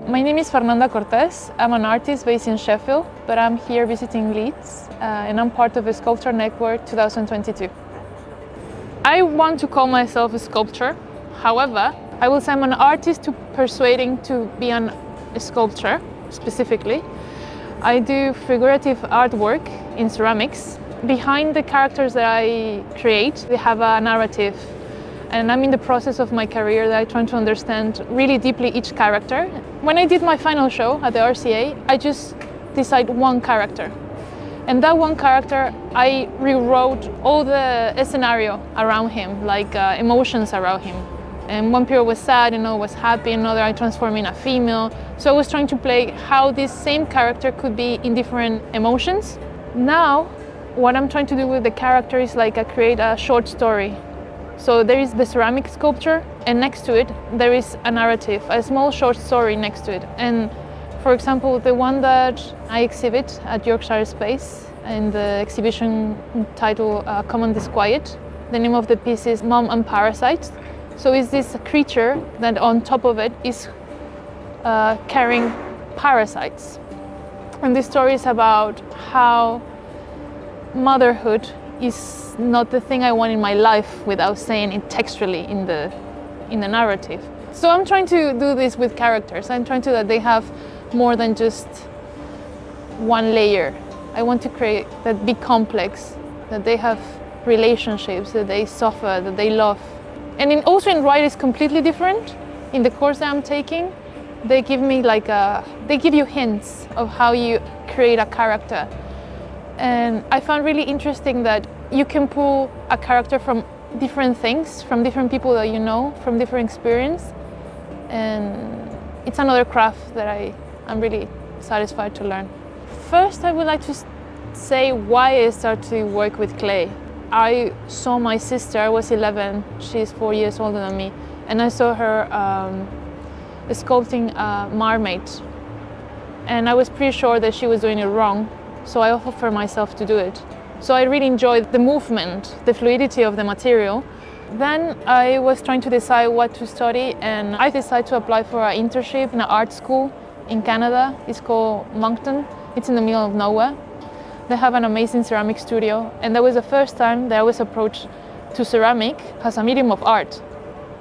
My name is Fernanda Cortes. I'm an artist based in Sheffield, but I'm here visiting Leeds, and I'm part of a Sculpture Network 2022. I want to call myself a sculptor. However, I will say I'm an artist to persuading to be a sculptor, specifically. I do figurative artwork in ceramics. Behind the characters that I create, they have a narrative. And I'm in the process of my career that I'm trying to understand really deeply each character. When I did my final show at the RCA, I just decided one character. And that one character, I rewrote all the scenario around him, like emotions around him. And one period was sad, was happy, another I transformed in a female. So I was trying to play how this same character could be in different emotions. Now, what I'm trying to do with the character is I create a short story. So there is the ceramic sculpture, and next to it there is a narrative, a small short story next to it. And for example, the one that I exhibit at Yorkshire Space in the exhibition titled Common Disquiet, the name of the piece is Mom and Parasites. So it's this creature that on top of it is carrying parasites. And this story is about how motherhood is not the thing I want in my life without saying it textually in the narrative. So I'm trying to do this with characters. I'm trying to that they have more than just one layer. I want to create that be complex, that they have relationships, that they suffer, that they love. And also in Write is completely different. In the course that I'm taking, they give me they give you hints of how you create a character. And I found really interesting that you can pull a character from different things, from different people that you know, from different experience. And it's another craft that I'm really satisfied to learn. First, I would like to say why I started to work with clay. I saw my sister, I was 11, she's 4 years older than me, and I saw her sculpting a mermaid. And I was pretty sure that she was doing it wrong. So I offered myself to do it. So I really enjoyed the movement, the fluidity of the material. Then I was trying to decide what to study, and I decided to apply for an internship in an art school in Canada. It's called Moncton. It's in the middle of nowhere. They have an amazing ceramic studio, and that was the first time that I was approached to ceramic as a medium of art.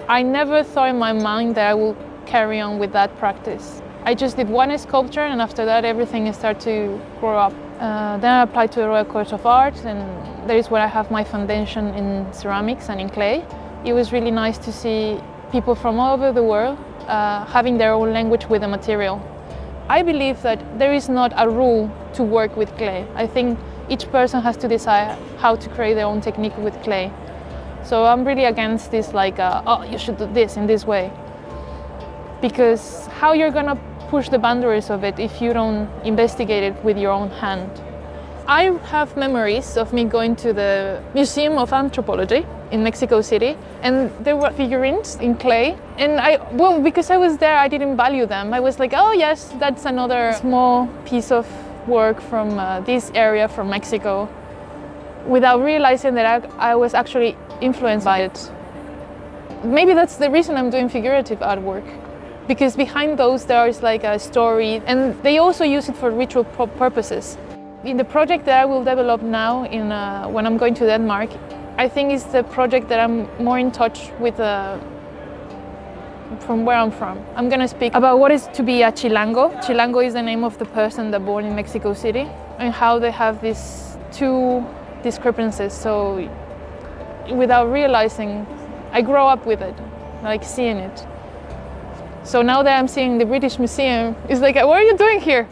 I never thought in my mind that I would carry on with that practice. I just did one sculpture, and after that everything started to grow up. Then I applied to the Royal College of Art, and that is where I have my foundation in ceramics and in clay. It was really nice to see people from all over the world having their own language with the material. I believe that there is not a rule to work with clay. I think each person has to decide how to create their own technique with clay. So I'm really against this oh, you should do this in this way. Because how you're gonna push the boundaries of it if you don't investigate it with your own hand. I have memories of me going to the Museum of Anthropology in Mexico City, and there were figurines in clay, and because I was there, I didn't value them. I was like, oh yes, that's another small piece of work from this area from Mexico, without realizing that I was actually influenced by it. Maybe that's the reason I'm doing figurative artwork. Because behind those there is a story, and they also use it for ritual purposes. In the project that I will develop now when I'm going to Denmark, I think it's the project that I'm more in touch with from where I'm from. I'm going to speak about what is to be a chilango. Chilango is the name of the person that born in Mexico City, and how they have these two discrepancies. So without realizing, I grow up with it, seeing it. So now that I'm seeing the British Museum, it's what are you doing here?